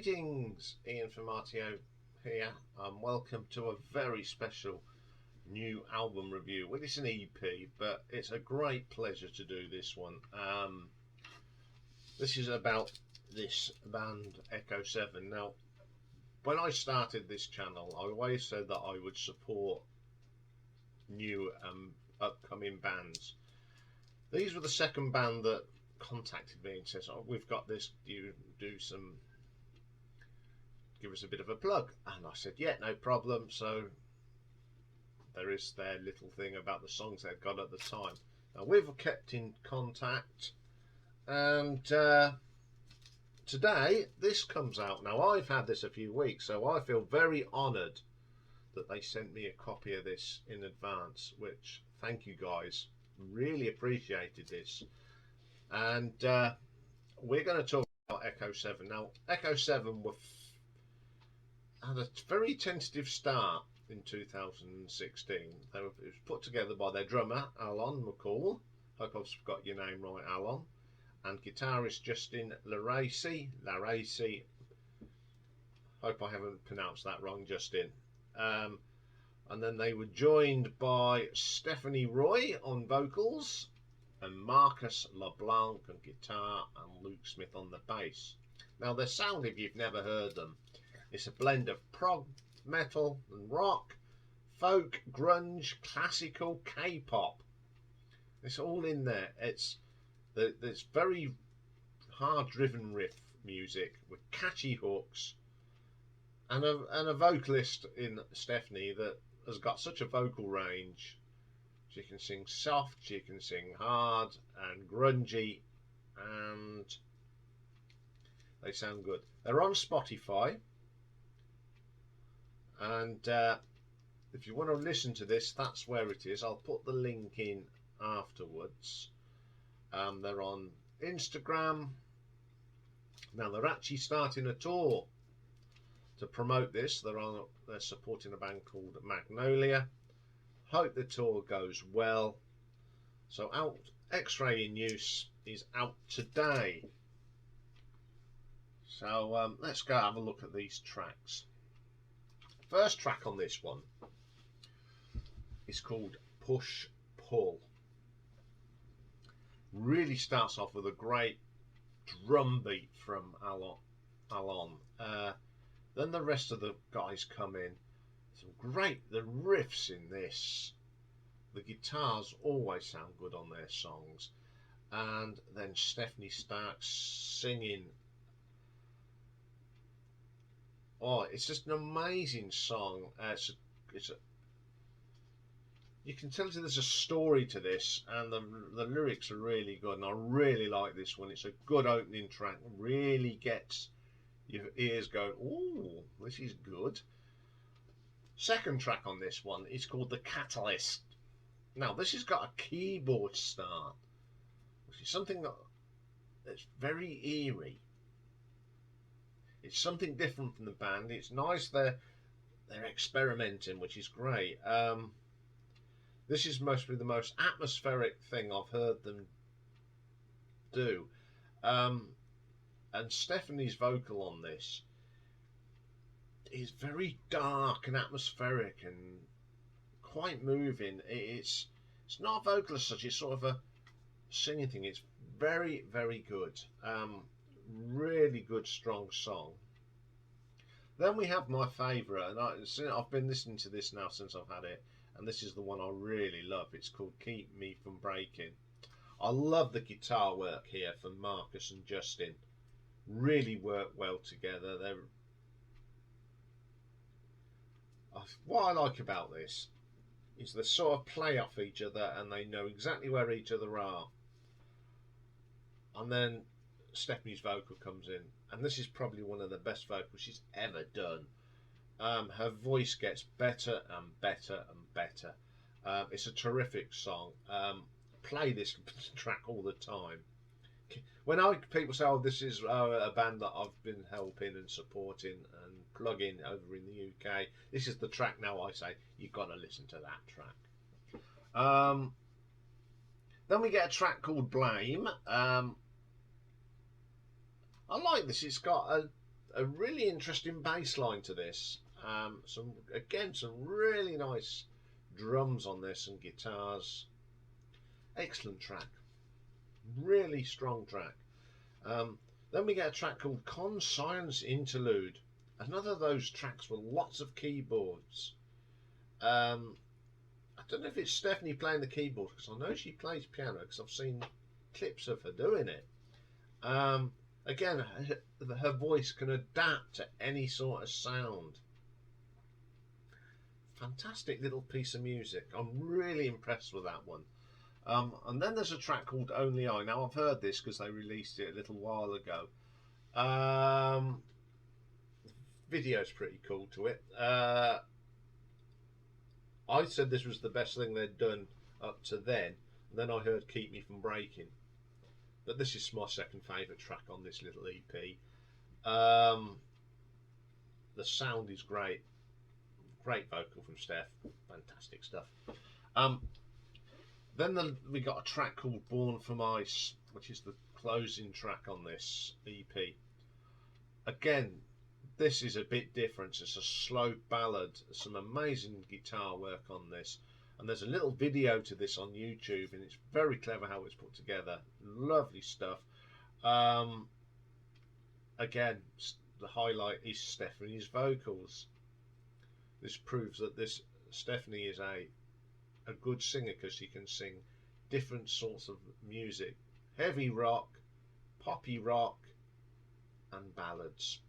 Greetings, Iain from RTO here. Welcome to a very special new album review. Well, it's an EP, but it's a great pleasure to do this one. This is about this band, Echo 7. Now, when I started this channel, I always said that I would support new upcoming bands. These were the second band that contacted me and says, "Oh, we've got this, you do some, give us a bit of a plug." And I said, yeah, no problem. So there is their little thing about the songs they've got at the time. Now we've kept in contact, and today this comes out. Now I've had this a few weeks, so I feel very honoured that they sent me a copy of this in advance, which, thank you guys, really appreciated this. And we're going to talk about Echo 7. Now, Echo 7 had a very tentative start in 2016. It was put together by their drummer, Alan McCall. Hope I've got your name right, Alan. And guitarist Justin Laracy. Hope I haven't pronounced that wrong, Justin. And then they were joined by Stephanie Roy on vocals, and Marcus LeBlanc on guitar, and Luke Smith on the bass. Now their sound, if you've never heard them, it's a blend of prog, metal and rock, folk, grunge, classical, K-pop. It's all in there. It's very hard-driven riff music with catchy hooks, and a vocalist in Stephanie that has got such a vocal range. She can sing soft, she can sing hard and grungy, and they sound good. They're on Spotify, and if you want to listen to this, that's where it is. I'll put the link in afterwards. They're on Instagram. Now they're actually starting a tour to promote this. They're supporting a band called Magnolia. Hope the tour goes well. So X-Ray in Use is out today. So let's go have a look at these tracks. First track on this one is called Push Pull. Really starts off with a great drum beat from Alan. Then the rest of the guys come in. The riffs in this. The guitars always sound good on their songs. And then Stephanie starts singing. Oh, it's just an amazing song. You can tell there's a story to this, and the lyrics are really good, and I really like this one. It's a good opening track. Really gets your ears going, "Ooh, this is good." Second track on this one is called The Catalyst. Now this has got a keyboard start, which is something that's very eerie. It's something different from the band. It's nice they're experimenting, which is great. This is mostly the most atmospheric thing I've heard them do. And Stephanie's vocal on this is very dark and atmospheric and quite moving. It's not a vocal as such, it's sort of a singing thing. It's very, very good. Really good, strong song. Then we have my favourite, and I've been listening to this now since I've had it, and this is the one I really love. It's called Keep Me From Breaking. I love the guitar work here from Marcus and Justin. Really work well together. What I like about this is they sort of play off each other, and they know exactly where each other are. And then Stephanie's vocal comes in, and this is probably one of the best vocals she's ever done. Her voice gets better and better and better. It's a terrific song. Play this track all the time. When people say, "Oh, this is a band that I've been helping and supporting and plugging over in the UK," this is the track. Now I say you've got to listen to that track. Then we get a track called Blame. I like this. It's got a a really interesting bass line to this. Some really nice drums on this and guitars. Excellent track, really strong track. Then we get a track called Science Interlude, another of those tracks with lots of keyboards. I don't know if it's Stephanie playing the keyboard, because I know she plays piano, because I've seen clips of her doing it. Again, her voice can adapt to any sort of sound. Fantastic little piece of music. I'm really impressed with that one. And then there's a track called Only I. Now, I've heard this because they released it a little while ago. Video's pretty cool to it. I said this was the best thing they'd done up to then. And then I heard Keep Me From Breaking. But this is my second favourite track on this little EP. The sound is great. Great vocal from Steph. Fantastic stuff. Then we got a track called Born From Ice, which is the closing track on this EP. Again, this is a bit different. It's a slow ballad. Some amazing guitar work on this. And there's a little video to this on YouTube, and it's very clever how it's put together. Lovely stuff. Again, the highlight is Stephanie's vocals. This proves that Stephanie is a good singer, because she can sing different sorts of music. Heavy rock, poppy rock, and ballads.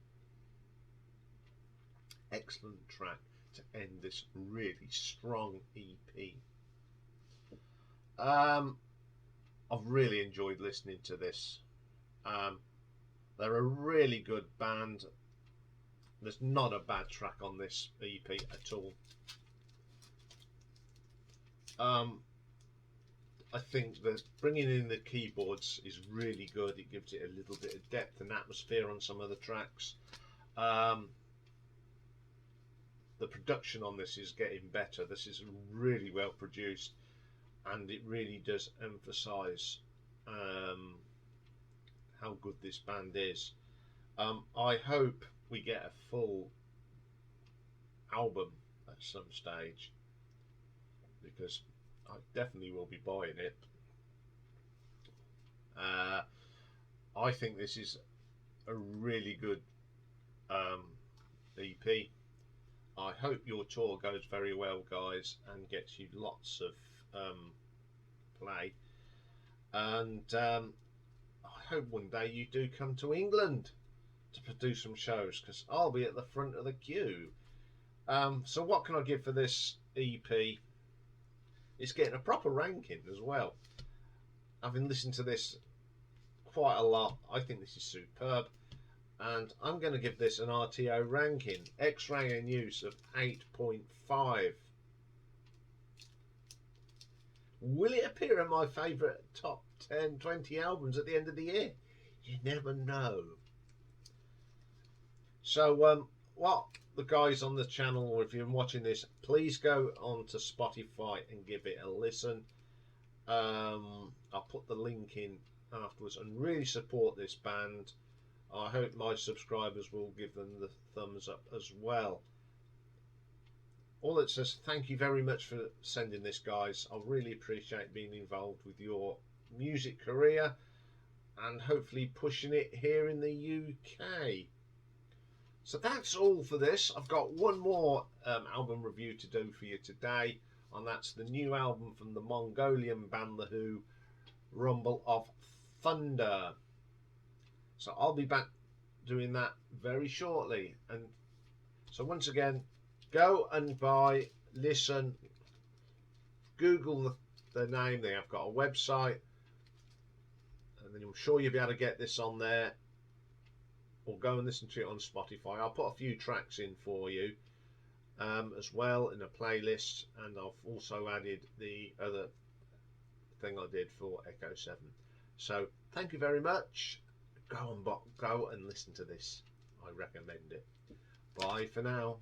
Excellent track to end this really strong EP. I've really enjoyed listening to this. They're a really good band. There's not a bad track on this EP at all. I think that bringing in the keyboards is really good. It gives it a little bit of depth and atmosphere on some of the tracks. The production on this is getting better. This is really well produced, and it really does emphasize how good this band is. I hope we get a full album at some stage, because I definitely will be buying it. I think this is a really good EP. I hope your tour goes very well, guys, and gets you lots of play. And I hope one day you do come to England to do some shows, because I'll be at the front of the queue. So what can I give for this EP? It's getting a proper ranking as well. Having listened to this quite a lot, I think this is superb. And I'm going to give this an RTO ranking, X-ray and use, of 8.5. Will it appear in my favourite top 10, 20 albums at the end of the year? You never know. So, what the guys on the channel, or if you're watching this, please go on to Spotify and give it a listen. I'll put the link in afterwards, and really support this band. I hope my subscribers will give them the thumbs up as well. All it says, thank you very much for sending this, guys. I really appreciate being involved with your music career, and hopefully pushing it here in the UK. So that's all for this. I've got one more album review to do for you today, and that's the new album from the Mongolian band The Who, Rumble of Thunder. So I'll be back doing that very shortly. And so once again, go and buy, listen, Google the name. They have got a website, and then I'm sure you'll be able to get this on there, or go and listen to it on Spotify. I'll put a few tracks in for you as well in a playlist, and I've also added the other thing I did for Echo 7. So thank you very much. Go and listen to this. I recommend it. Bye for now.